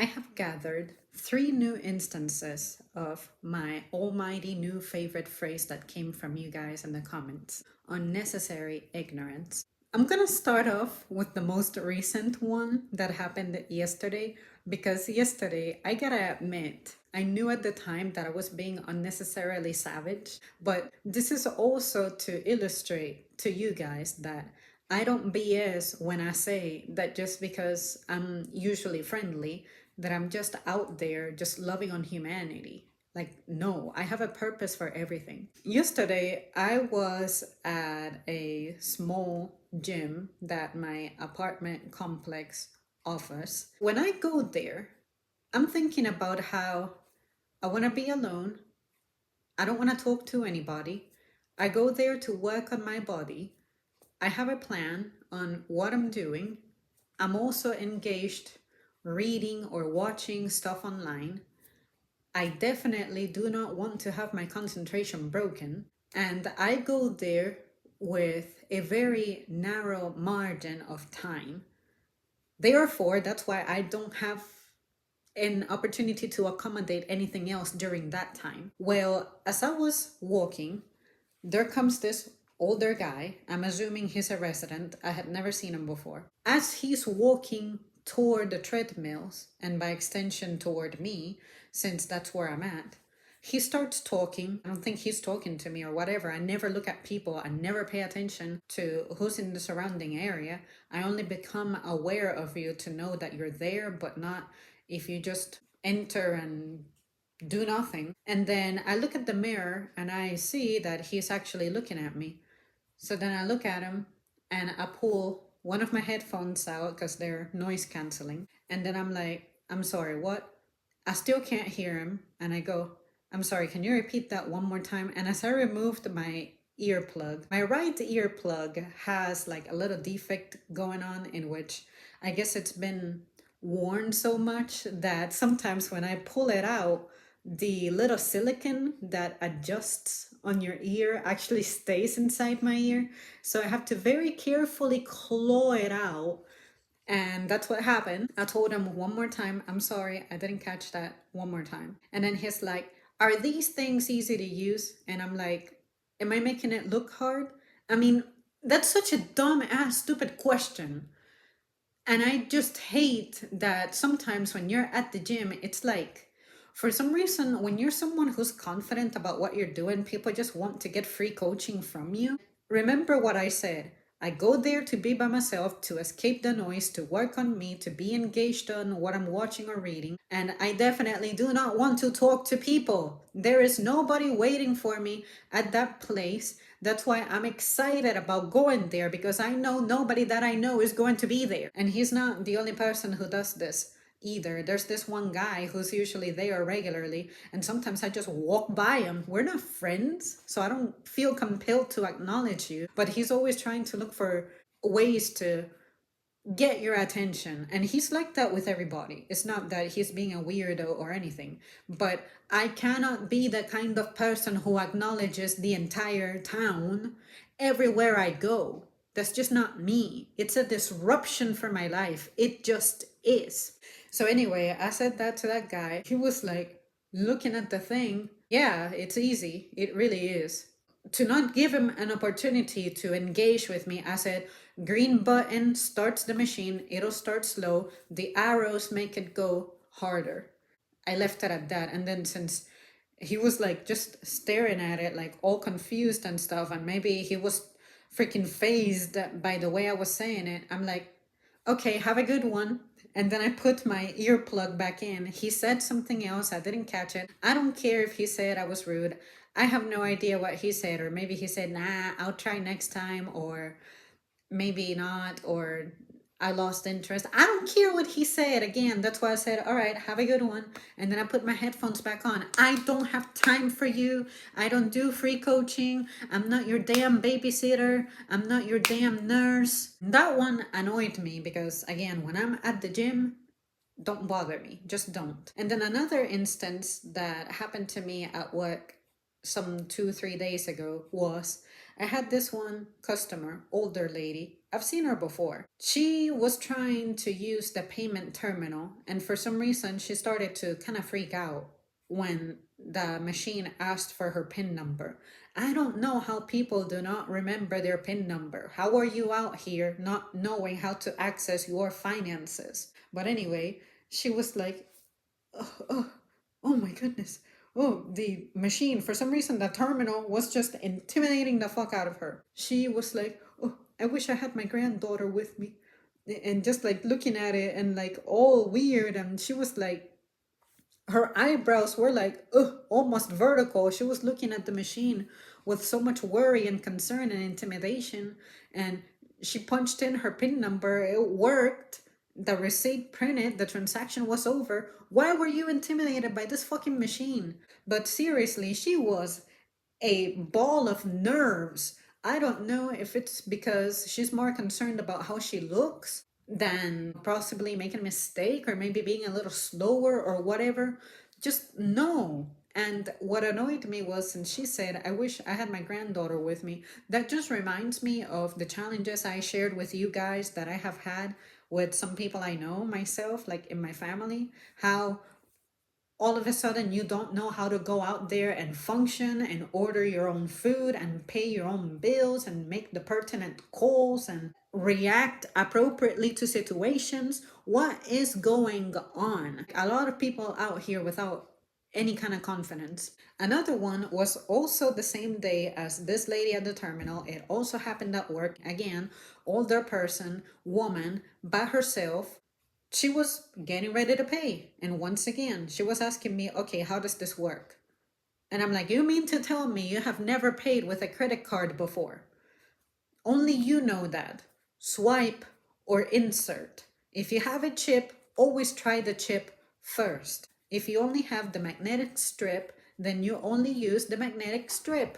have gathered 3 new instances of my almighty new favorite phrase that came from you guys in the comments: unnecessary ignorance. I'm gonna start off with the most recent one that happened yesterday, because yesterday, I gotta admit, I knew at the time that I was being unnecessarily savage, but this is also to illustrate to you guys that I don't BS when I say that just because I'm usually friendly, that I'm just out there just loving on humanity. Like, no, I have a purpose for everything. Yesterday, I was at a small gym that my apartment complex offers. When I go there, I'm thinking about how I want to be alone. I don't want to talk to anybody. I go there to work on my body. I have a plan on what I'm doing. I'm also engaged reading or watching stuff online. I definitely do not want to have my concentration broken. And I go there with a very narrow margin of time. Therefore, that's why I don't have an opportunity to accommodate anything else during that time. Well, as I was walking, there comes this older guy. I'm assuming he's a resident. I had never seen him before. As he's walking toward the treadmills, and by extension toward me, since that's where I'm at, he starts talking. I don't think he's talking to me or whatever. I never look at people. I never pay attention to who's in the surrounding area. I only become aware of you to know that you're there, but not if you just enter and do nothing. And then I look at the mirror and I see that he's actually looking at me. So then I look at him and I pull one of my headphones out because they're noise canceling. And then I'm like, I'm sorry, what? I still can't hear him. And I go, I'm sorry, can you repeat that one more time? And as I removed my earplug, my right earplug has like a little defect going on, in which I guess it's been worn so much that sometimes when I pull it out, the little silicone that adjusts on your ear actually stays inside my ear. So I have to very carefully claw it out. And that's what happened. I told him one more time, I'm sorry, I didn't catch that, one more time. And then he's like, are these things easy to use? And I'm like, am I making it look hard? I mean, that's such a dumb ass stupid question. And I just hate that sometimes when you're at the gym, it's like, for some reason, when you're someone who's confident about what you're doing, people just want to get free coaching from you. Remember what I said. I go there to be by myself, to escape the noise, to work on me, to be engaged on what I'm watching or reading. And I definitely do not want to talk to people. There is nobody waiting for me at that place. That's why I'm excited about going there, because I know nobody that I know is going to be there. And he's not the only person who does this either. There's this one guy who's usually there regularly, and sometimes I just walk by him. We're not friends, so I don't feel compelled to acknowledge you, but he's always trying to look for ways to get your attention. And he's like that with everybody. It's not that he's being a weirdo or anything, but I cannot be the kind of person who acknowledges the entire town everywhere I go. That's just not me. It's a disruption for my life. It just is. So anyway, I said that to that guy. He was like looking at the thing. Yeah, it's easy. It really is. To not give him an opportunity to engage with me, I said, green button starts the machine. It'll start slow. The arrows make it go harder. I left it at that. And then since he was like just staring at it, like all confused and stuff, and maybe he was freaking phased by the way I was saying it, I'm like, okay, have a good one. And then I put my earplug back in. He said something else. I didn't catch it. I don't care if he said I was rude. I have no idea what he said. Or maybe he said, nah, I'll try next time. Or maybe not. Or I lost interest. I don't care what he said. Again, that's why I said, all right, have a good one. And then I put my headphones back on. I don't have time for you. I don't do free coaching. I'm not your damn babysitter. I'm not your damn nurse. That one annoyed me because, again, when I'm at the gym, don't bother me. Just don't. And then another instance that happened to me at work some 2-3 days ago was I had this one customer, older lady. I've seen her before. She was trying to use the payment terminal, and for some reason, she started to kind of freak out when the machine asked for her PIN number. I don't know how people do not remember their PIN number. How are you out here not knowing how to access your finances? But anyway, she was like, oh, oh, oh my goodness. Oh, the machine, for some reason, the terminal was just intimidating the fuck out of her. She was like, oh, I wish I had my granddaughter with me. And just like looking at it and like all weird. And she was like, her eyebrows were like, ugh, almost vertical. She was looking at the machine with so much worry and concern and intimidation. And she punched in her PIN number. It worked. The receipt printed. The transaction was over. Why were you intimidated by this fucking machine? But seriously, she was a ball of nerves. I don't know if it's because she's more concerned about how she looks than possibly making a mistake or maybe being a little slower or whatever. Just no. And what annoyed me was, and she said, I wish I had my granddaughter with me. That just reminds me of the challenges I shared with you guys that I have had with some people I know myself, like in my family, how all of a sudden you don't know how to go out there and function and order your own food and pay your own bills and make the pertinent calls and react appropriately to situations. What is going on? A lot of people out here without any kind of confidence. Another one was also the same day as this lady at the terminal. It also happened at work. Again, older person, woman, by herself. She was getting ready to pay. And once again, she was asking me, okay, how does this work? And I'm like, you mean to tell me you have never paid with a credit card before? Only you know that. Swipe or insert. If you have a chip, always try the chip first. If you only have the magnetic strip, then you only use the magnetic strip.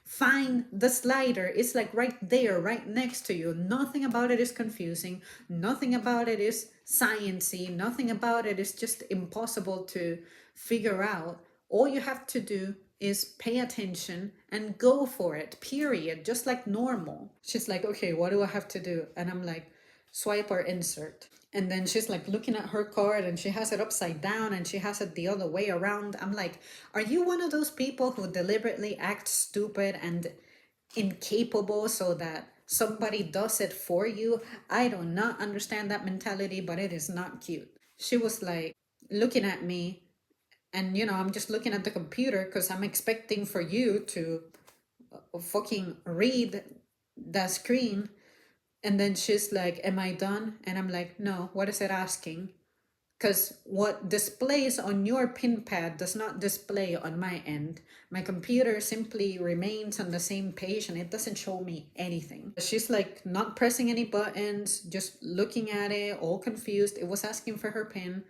Find the slider. It's like right there, right next to you. Nothing about it is confusing. Nothing about it is sciency. Nothing about it is just impossible to figure out. All you have to do is pay attention and go for it, period, just like normal. She's like, okay, what do I have to do? And I'm like, swipe or insert. And then she's like looking at her card and she has it upside down and she has it the other way around. I'm like, are you one of those people who deliberately act stupid and incapable so that somebody does it for you? I do not understand that mentality, but it is not cute. She was like looking at me, and I'm just looking at the computer because I'm expecting for you to fucking read the screen. And then she's like, am I done? And I'm like, no, what is it asking? Because what displays on your pin pad does not display on my end. My computer simply remains on the same page and it doesn't show me anything. She's like not pressing any buttons, just looking at it, all confused. It was asking for her pin.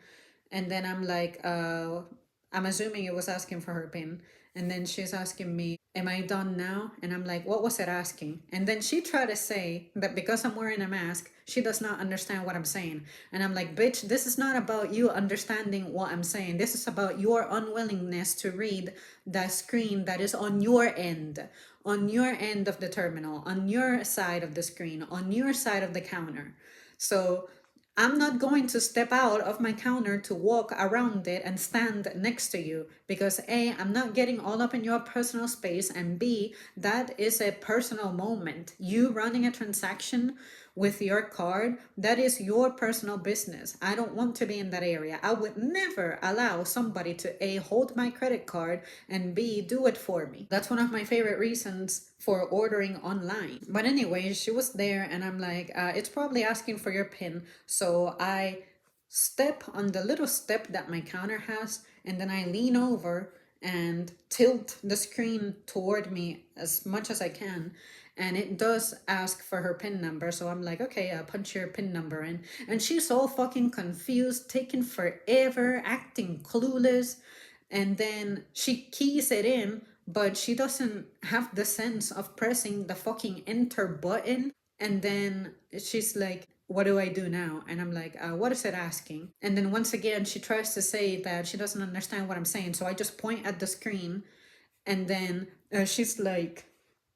And then I'm like, I'm assuming it was asking for her pin. And then she's asking me, am I done now? And I'm like, what was it asking? And then she tried to say that because I'm wearing a mask, she does not understand what I'm saying. And I'm like, bitch, this is not about you understanding what I'm saying. This is about your unwillingness to read the screen that is on your end of the terminal, on your side of the screen, on your side of the counter. So I'm not going to step out of my counter to walk around it and stand next to you because A, I'm not getting all up in your personal space, and B, that is a personal moment. You running a transaction with your card, that is your personal business. I don't want to be in that area. I would never allow somebody to A, hold my credit card, and B, do it for me. That's one of my favorite reasons for ordering online. But anyway, she was there and I'm like, it's probably asking for your PIN. So I step on the little step that my counter has, and then I lean over and tilt the screen toward me as much as I can. And it does ask for her PIN number. So I'm like, okay, punch your PIN number in. And she's all fucking confused, taking forever, acting clueless. And then she keys it in, but she doesn't have the sense of pressing the fucking enter button. And then she's like, what do I do now? And I'm like, what is it asking? And then once again, she tries to say that she doesn't understand what I'm saying. So I just point at the screen. And then she's like,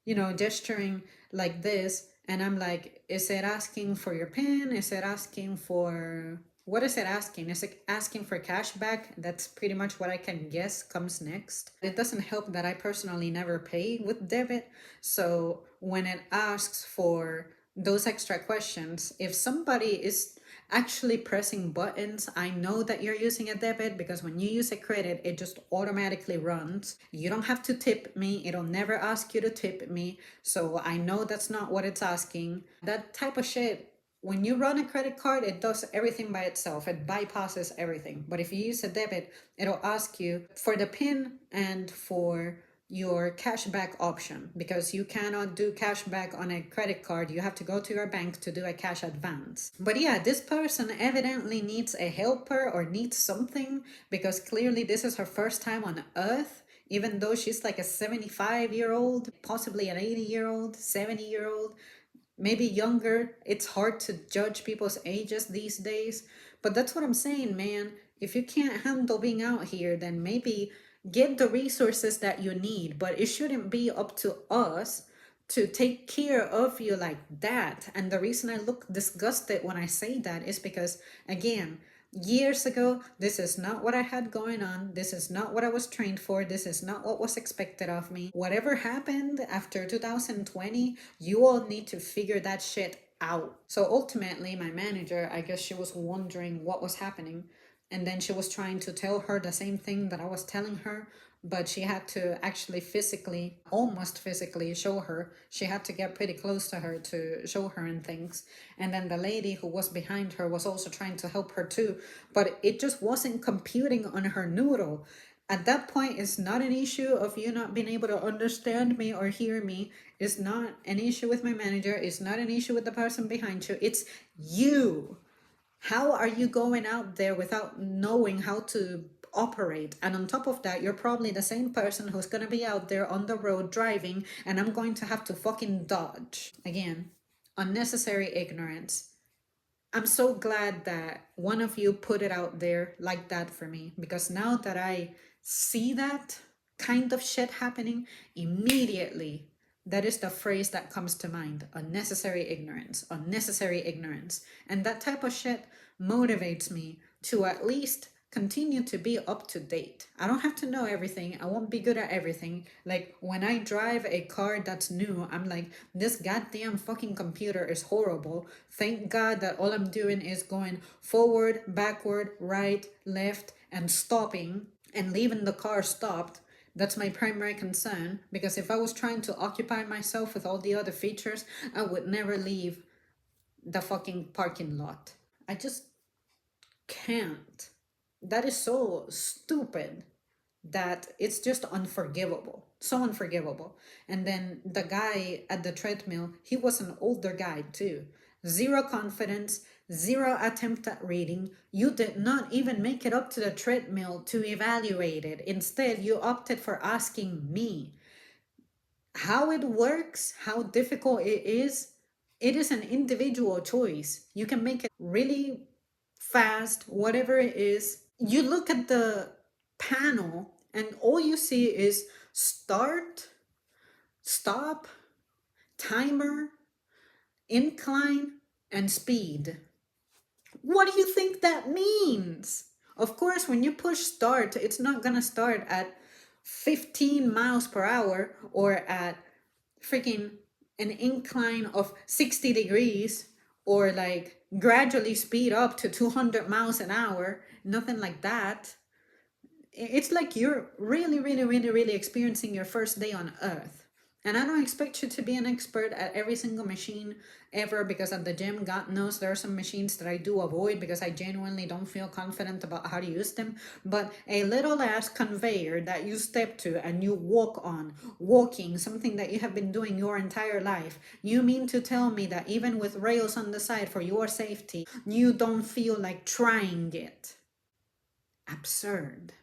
gesturing like this. And I'm like, is it asking for your PIN? Is it asking for, what is it asking? Is it asking for cash back? That's pretty much what I can guess comes next. It doesn't help that I personally never pay with debit. So when it asks for those extra questions, if somebody is actually pressing buttons, I know that you're using a debit, because when you use a credit, it just automatically runs. You don't have to tip me. It'll never ask you to tip me. So I know that's not what it's asking. That type of shit, when you run a credit card, it does everything by itself. It bypasses everything. But if you use a debit, it'll ask you for the PIN and for your cashback option, because you cannot do cashback on a credit card. You have to go to your bank to do a cash advance. But yeah, this person evidently needs a helper or needs something, because clearly this is her first time on earth, even though she's like a 75-year-old, possibly an 80-year-old, 70-year-old, maybe younger. It's hard to judge people's ages these days. But that's what I'm saying, man. If you can't handle being out here, then maybe get the resources that you need. But it shouldn't be up to us to take care of you like that. And the reason I look disgusted when I say that is because, again, years ago, this is not what I had going on. This is not what I was trained for. This is not what was expected of me. Whatever happened after 2020, you all need to figure that shit out. So ultimately, my manager, I guess she was wondering what was happening. And then she was trying to tell her the same thing that I was telling her, but she had to actually physically, almost physically, show her. She had to get pretty close to her to show her and things. And then the lady who was behind her was also trying to help her too, but it just wasn't computing on her noodle. At that point, it's not an issue of you not being able to understand me or hear me. It's not an issue with my manager. It's not an issue with the person behind you. It's you. How are you going out there without knowing how to operate? And on top of that, you're probably the same person who's going to be out there on the road driving, and I'm going to have to fucking dodge. Again, unnecessary ignorance. I'm so glad that one of you put it out there like that for me, because now that I see that kind of shit happening, immediately that is the phrase that comes to mind: unnecessary ignorance, unnecessary ignorance. And that type of shit motivates me to at least continue to be up to date. I don't have to know everything. I won't be good at everything. Like when I drive a car that's new, I'm like, this goddamn fucking computer is horrible. Thank God that all I'm doing is going forward, backward, right, left, and stopping and leaving the car stopped. That's my primary concern, because if I was trying to occupy myself with all the other features, I would never leave the fucking parking lot. I just can't. That is so stupid that it's just unforgivable. So unforgivable. And then the guy at the treadmill, he was an older guy too. Zero confidence, zero attempt at reading. You did not even make it up to the treadmill to evaluate it. Instead, you opted for asking me. How it works, how difficult it is an individual choice. You can make it really fast, whatever it is. You look at the panel and all you see is start, stop, timer, incline, and speed. What do you think that means? Of course, when you push start, it's not gonna start at 15 miles per hour or at freaking an incline of 60 degrees, or like gradually speed up to 200 miles an hour. Nothing like that. It's like you're really, really, really, really experiencing your first day on Earth. And I don't expect you to be an expert at every single machine ever, because at the gym, God knows there are some machines that I do avoid because I genuinely don't feel confident about how to use them. But a little ass conveyor that you step to and you walk on, walking, something that you have been doing your entire life, you mean to tell me that even with rails on the side for your safety, you don't feel like trying it? Absurd.